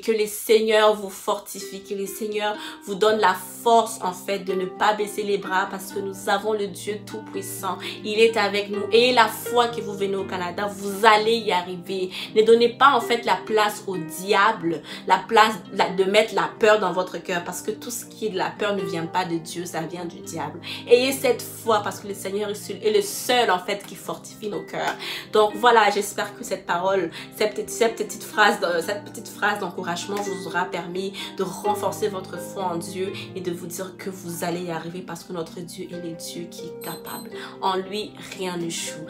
Que les seigneurs vous fortifient, que les seigneurs vous donnent la force en fait de ne pas baisser les bras parce que nous avons le Dieu tout-puissant. Il est avec nous. Et la fois que vous venez au Canada, vous allez y arriver. Ne donnez pas en fait la place au diable, la place de mettre la peur dans votre cœur parce que tout ce qui est de la peur ne vient pas de Dieu, ça vient du diable. Ayez cette foi parce que le Seigneur est le seul en fait qui fortifie nos cœurs. Donc voilà, j'espère que cette parole, cette petite phrase d'encouragement vous aura permis de renforcer votre foi en Dieu et de vous dire que vous allez y arriver parce que notre Dieu est le Dieu qui est capable. En lui, rien n'échoue.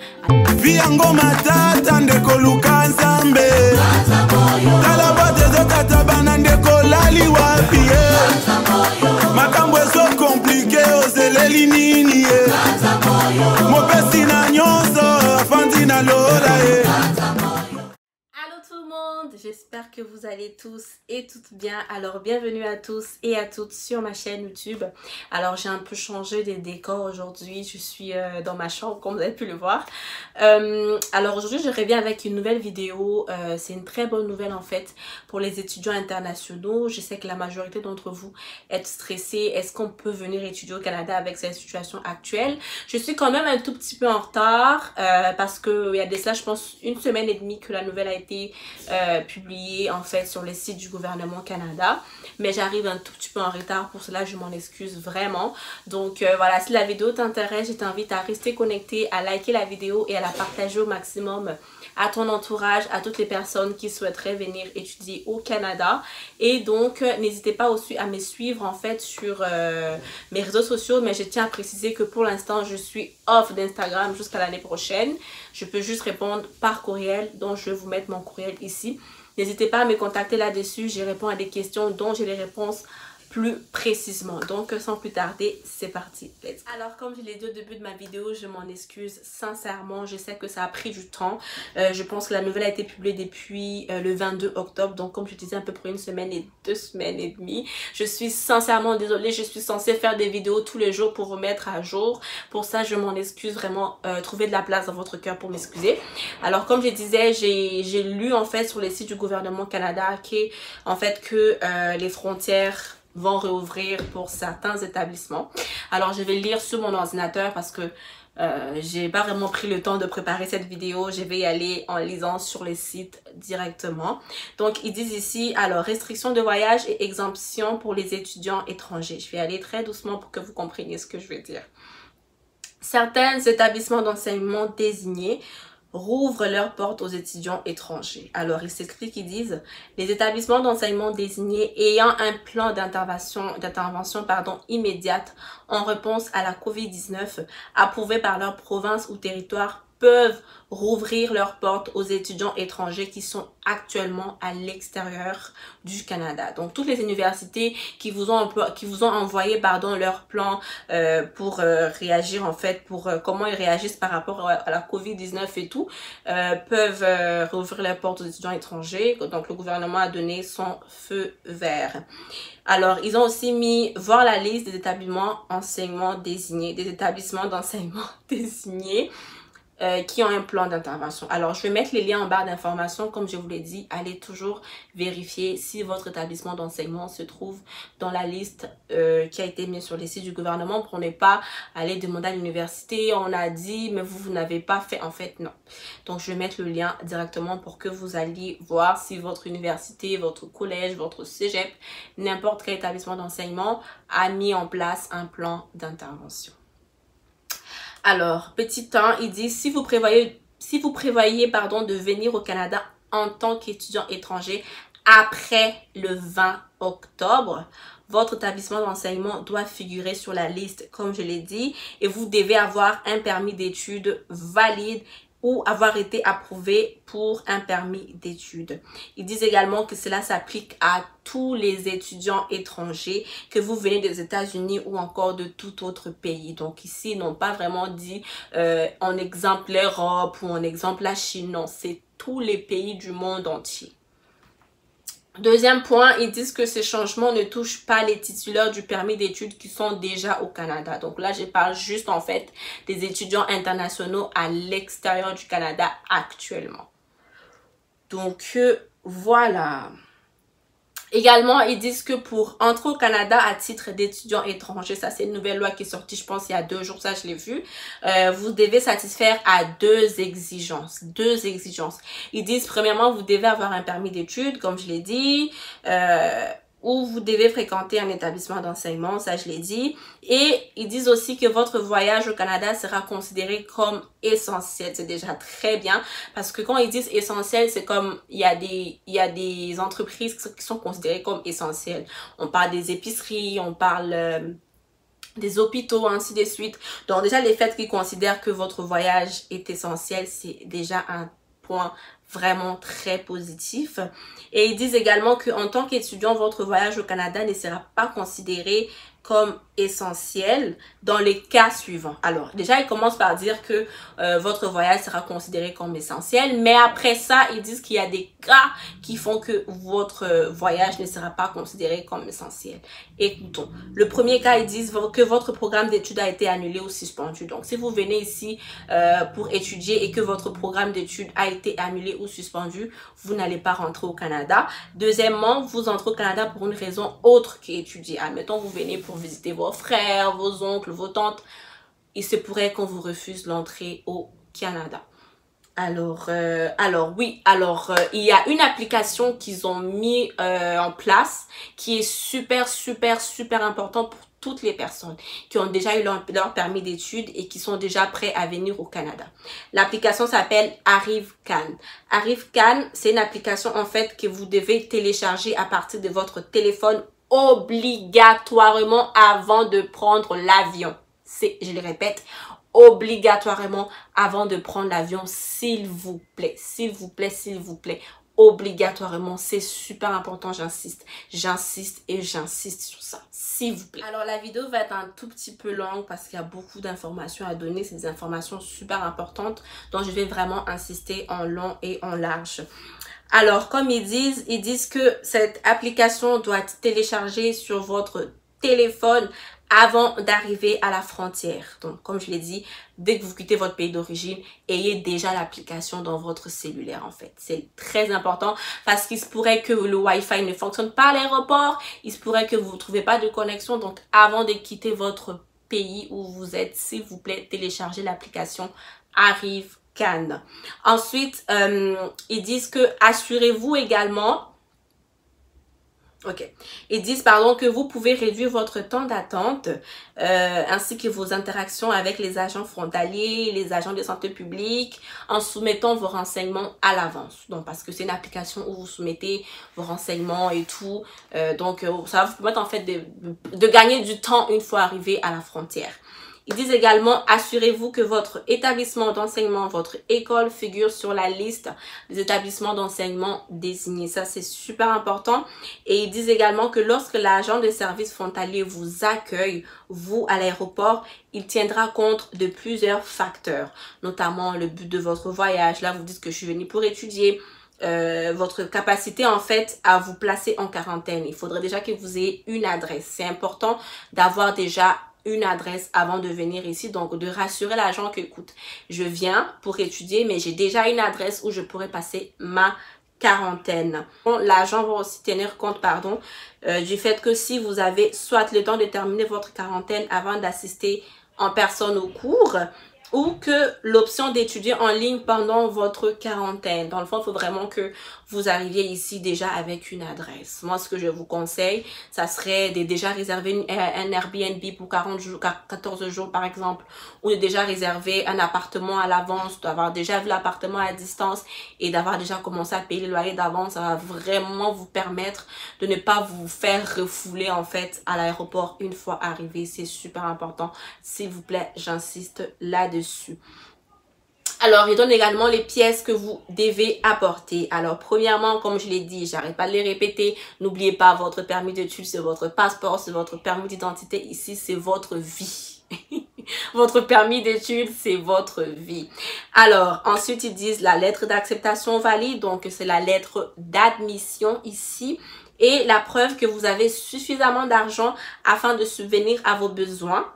J'espère que vous allez tous et toutes bien. Alors bienvenue à tous et à toutes sur ma chaîne YouTube. Alors j'ai un peu changé des décors aujourd'hui. Je suis dans ma chambre comme vous avez pu le voir. Alors aujourd'hui je reviens avec une nouvelle vidéo. C'est une très bonne nouvelle en fait pour les étudiants internationaux. Je sais que la majorité d'entre vous êtes stressés. Est-ce qu'on peut venir étudier au Canada avec cette situation actuelle? Je suis quand même un tout petit peu en retard parce que il y a de cela je pense une semaine et demie que la nouvelle a été publié en fait sur les sites du gouvernement Canada, mais j'arrive un tout petit peu en retard, pour cela je m'en excuse vraiment. Donc voilà, si la vidéo t'intéresse, je t'invite à rester connecté, à liker la vidéo et à la partager au maximum à ton entourage, à toutes les personnes qui souhaiteraient venir étudier au Canada. Et donc n'hésitez pas aussi à me suivre en fait sur mes réseaux sociaux, mais je tiens à préciser que pour l'instant je suis off d'Instagram jusqu'à l'année prochaine. Je peux juste répondre par courriel, donc je vais vous mettre mon courriel ici. N'hésitez pas à me contacter là-dessus, je réponds à des questions dont j'ai les réponses plus précisément. Donc sans plus tarder, c'est parti. Alors comme je l'ai dit au début de ma vidéo, je m'en excuse sincèrement. Je sais que ça a pris du temps. Je pense que la nouvelle a été publiée depuis le 22 octobre. Donc comme je disais, à peu près une semaine et 2 semaines et demie. Je suis sincèrement désolée. Je suis censée faire des vidéos tous les jours pour vous mettre à jour. Pour ça, je m'en excuse vraiment. Trouvez de la place dans votre cœur pour m'excuser. Alors comme je disais, j'ai lu en fait sur les sites du gouvernement Canada que les frontières vont réouvrir pour certains établissements. Alors je vais lire sur mon ordinateur parce que j'ai pas vraiment pris le temps de préparer cette vidéo. Je vais y aller en lisant sur les sites directement. Donc ils disent ici, alors restriction de voyage et exemption pour les étudiants étrangers. Je vais aller très doucement pour que vous compreniez ce que je veux dire. Certains établissements d'enseignement désignés rouvrent leurs portes aux étudiants étrangers. Alors, ils s'expliquent, ils disent, les établissements d'enseignement désignés ayant un plan d'intervention immédiate en réponse à la COVID-19 approuvé par leur province ou territoire peuvent rouvrir leurs portes aux étudiants étrangers qui sont actuellement à l'extérieur du Canada. Donc toutes les universités qui vous ont envoyé leur plan pour réagir en fait, pour comment ils réagissent par rapport à la COVID-19 et tout, peuvent rouvrir les portes aux étudiants étrangers. Donc le gouvernement a donné son feu vert. Alors, ils ont aussi mis voir la liste des établissements d'enseignement désignés, qui ont un plan d'intervention. Alors, je vais mettre les liens en barre d'informations. Comme je vous l'ai dit, allez toujours vérifier si votre établissement d'enseignement se trouve dans la liste qui a été mise sur les sites du gouvernement pour ne pas aller demander à l'université. On a dit, mais vous n'avez pas fait. En fait, non. Donc, je vais mettre le lien directement pour que vous alliez voir si votre université, votre collège, votre cégep, n'importe quel établissement d'enseignement a mis en place un plan d'intervention. Alors, petit 1, il dit si vous prévoyez de venir au Canada en tant qu'étudiant étranger après le 20 octobre, votre établissement d'enseignement doit figurer sur la liste, comme je l'ai dit, et vous devez avoir un permis d'études valide ou avoir été approuvé pour un permis d'études. Ils disent également que cela s'applique à tous les étudiants étrangers, que vous venez des États-Unis ou encore de tout autre pays. Donc ici, ils n'ont pas vraiment dit en exemple l'Europe ou en exemple la Chine. Non, c'est tous les pays du monde entier. Deuxième point, ils disent que ces changements ne touchent pas les titulaires du permis d'études qui sont déjà au Canada. Donc là, je parle juste en fait des étudiants internationaux à l'extérieur du Canada actuellement. Donc voilà. Également, ils disent que pour entrer au Canada à titre d'étudiant étranger, ça c'est une nouvelle loi qui est sortie, je pense, il y a 2 jours, ça je l'ai vu, vous devez satisfaire à 2 exigences. 2 exigences. Ils disent, premièrement, vous devez avoir un permis d'études, comme je l'ai dit, ou vous devez fréquenter un établissement d'enseignement, ça je l'ai dit. Et ils disent aussi que votre voyage au Canada sera considéré comme essentiel. C'est déjà très bien parce que quand ils disent essentiel, c'est comme il y a des entreprises qui sont considérées comme essentielles. On parle des épiceries, on parle des hôpitaux, ainsi de suite. Donc déjà, les faits qu'ils considèrent que votre voyage est essentiel, c'est déjà un point vraiment très positif. Et ils disent également qu'en tant qu'étudiant, votre voyage au Canada ne sera pas considéré comme essentiel dans les cas suivants. Alors, déjà, ils commencent par dire que votre voyage sera considéré comme essentiel, mais après ça, ils disent qu'il y a des cas qui font que votre voyage ne sera pas considéré comme essentiel. Écoutons. Le premier cas, ils disent que votre programme d'études a été annulé ou suspendu. Donc, si vous venez ici pour étudier et que votre programme d'études a été annulé ou suspendu, vous n'allez pas rentrer au Canada. Deuxièmement, vous entrez au Canada pour une raison autre qu'étudier. Admettons, vous venez pour visiter vos frères, vos oncles, vos tantes. Il se pourrait qu'on vous refuse l'entrée au Canada. Alors, il y a une application qu'ils ont mis en place qui est super important pour toutes les personnes qui ont déjà eu leur permis d'études et qui sont déjà prêts à venir au Canada. L'application s'appelle ArriveCan. ArriveCan, c'est une application en fait que vous devez télécharger à partir de votre téléphone obligatoirement avant de prendre l'avion. Je le répète, obligatoirement avant de prendre l'avion, s'il vous plaît, obligatoirement, c'est super important, j'insiste sur ça, s'il vous plaît. Alors la vidéo va être un tout petit peu longue parce qu'il y a beaucoup d'informations à donner, c'est des informations super importantes dont je vais vraiment insister en long et en large. Alors comme ils disent que cette application doit être téléchargée sur votre téléphone avant d'arriver à la frontière. Donc, comme je l'ai dit, dès que vous quittez votre pays d'origine, ayez déjà l'application dans votre cellulaire, en fait. C'est très important parce qu'il se pourrait que le Wi-Fi ne fonctionne pas à l'aéroport. Il se pourrait que vous ne trouvez pas de connexion. Donc, avant de quitter votre pays où vous êtes, s'il vous plaît, téléchargez l'application ArriveCan. Ensuite, ils disent que assurez-vous également... Ils disent, que vous pouvez réduire votre temps d'attente ainsi que vos interactions avec les agents frontaliers, les agents de santé publique en soumettant vos renseignements à l'avance. Donc, parce que c'est une application où vous soumettez vos renseignements et tout. Ça va vous permettre en fait de gagner du temps une fois arrivé à la frontière. Ils disent également, assurez-vous que votre établissement d'enseignement, votre école figure sur la liste des établissements d'enseignement désignés. Ça, c'est super important. Et ils disent également que lorsque l'agent de service frontalier vous accueille, vous, à l'aéroport, il tiendra compte de plusieurs facteurs, notamment le but de votre voyage. Là, vous dites que je suis venue pour étudier. Votre capacité en fait à vous placer en quarantaine. Il faudrait déjà que vous ayez une adresse. C'est important d'avoir déjà une adresse avant de venir ici, donc de rassurer l'agent que écoute, je viens pour étudier mais j'ai déjà une adresse où je pourrais passer ma quarantaine. L'agent va aussi tenir compte du fait que si vous avez soit le temps de terminer votre quarantaine avant d'assister en personne au cours, ou que l'option d'étudier en ligne pendant votre quarantaine. Dans le fond, il faut vraiment que vous arriviez ici déjà avec une adresse. Moi, ce que je vous conseille, ça serait de déjà réserver un Airbnb pour 14 jours par exemple, ou de déjà réserver un appartement à l'avance, d'avoir déjà vu l'appartement à distance et d'avoir déjà commencé à payer le loyer d'avance. Ça va vraiment vous permettre de ne pas vous faire refouler en fait à l'aéroport une fois arrivé. C'est super important. S'il vous plaît, j'insiste là-dessus. Alors, il donne également les pièces que vous devez apporter. Alors, premièrement, comme je l'ai dit, j'arrête pas de les répéter. N'oubliez pas, votre permis d'études, c'est votre passeport, c'est votre permis d'identité. Ici, c'est votre vie. Votre permis d'études, c'est votre vie. Alors, ensuite, ils disent la lettre d'acceptation valide. Donc, c'est la lettre d'admission ici. Et la preuve que vous avez suffisamment d'argent afin de subvenir à vos besoins.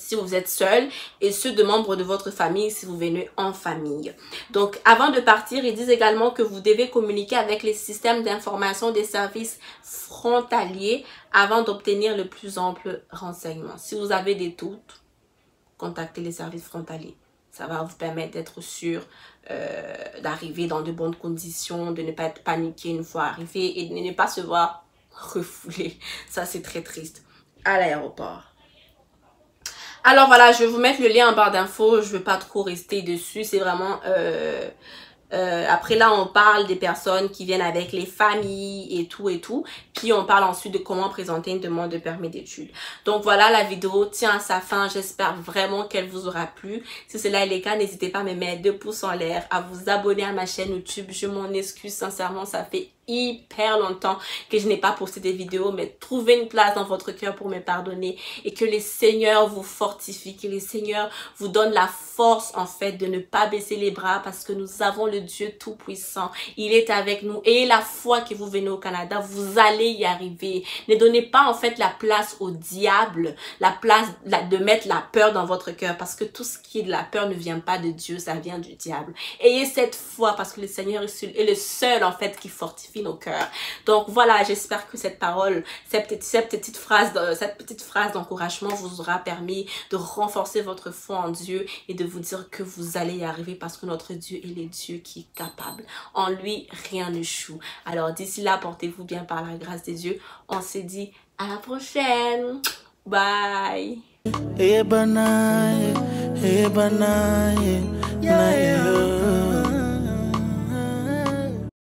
si vous êtes seul, et ceux de membres de votre famille si vous venez en famille. Donc, avant de partir, ils disent également que vous devez communiquer avec les systèmes d'information des services frontaliers avant d'obtenir le plus ample renseignement. Si vous avez des doutes, contactez les services frontaliers. Ça va vous permettre d'être sûr d'arriver dans de bonnes conditions, de ne pas être paniqué une fois arrivé et de ne pas se voir refoulé. Ça, c'est très triste à l'aéroport. Alors voilà, je vais vous mettre le lien en barre d'infos. Je ne veux pas trop rester dessus. C'est vraiment... après là, on parle des personnes qui viennent avec les familles et tout et tout. Puis on parle ensuite de comment présenter une demande de permis d'études. Donc voilà, la vidéo tient à sa fin. J'espère vraiment qu'elle vous aura plu. Si cela est le cas, n'hésitez pas à me mettre 2 pouces en l'air, à vous abonner à ma chaîne YouTube. Je m'en excuse sincèrement, ça fait hyper longtemps que je n'ai pas posté des vidéos, mais trouvez une place dans votre cœur pour me pardonner et que les Seigneurs vous fortifient, que les Seigneurs vous donnent la force en fait de ne pas baisser les bras parce que nous avons le Dieu tout-puissant. Il est avec nous et la fois que vous venez au Canada, vous allez y arriver. Ne donnez pas en fait la place au diable, la place de mettre la peur dans votre cœur parce que tout ce qui est de la peur ne vient pas de Dieu, ça vient du diable. Ayez cette foi parce que le Seigneur est le seul en fait qui fortifie nos cœurs. Donc voilà, j'espère que cette parole, cette petite phrase d'encouragement vous aura permis de renforcer votre foi en Dieu et de vous dire que vous allez y arriver parce que notre Dieu est le Dieu qui est capable. En lui, rien n'échoue. Alors d'ici là, portez-vous bien par la grâce de Dieu. On se dit à la prochaine. Bye. Hey, banaye, hey, banaye,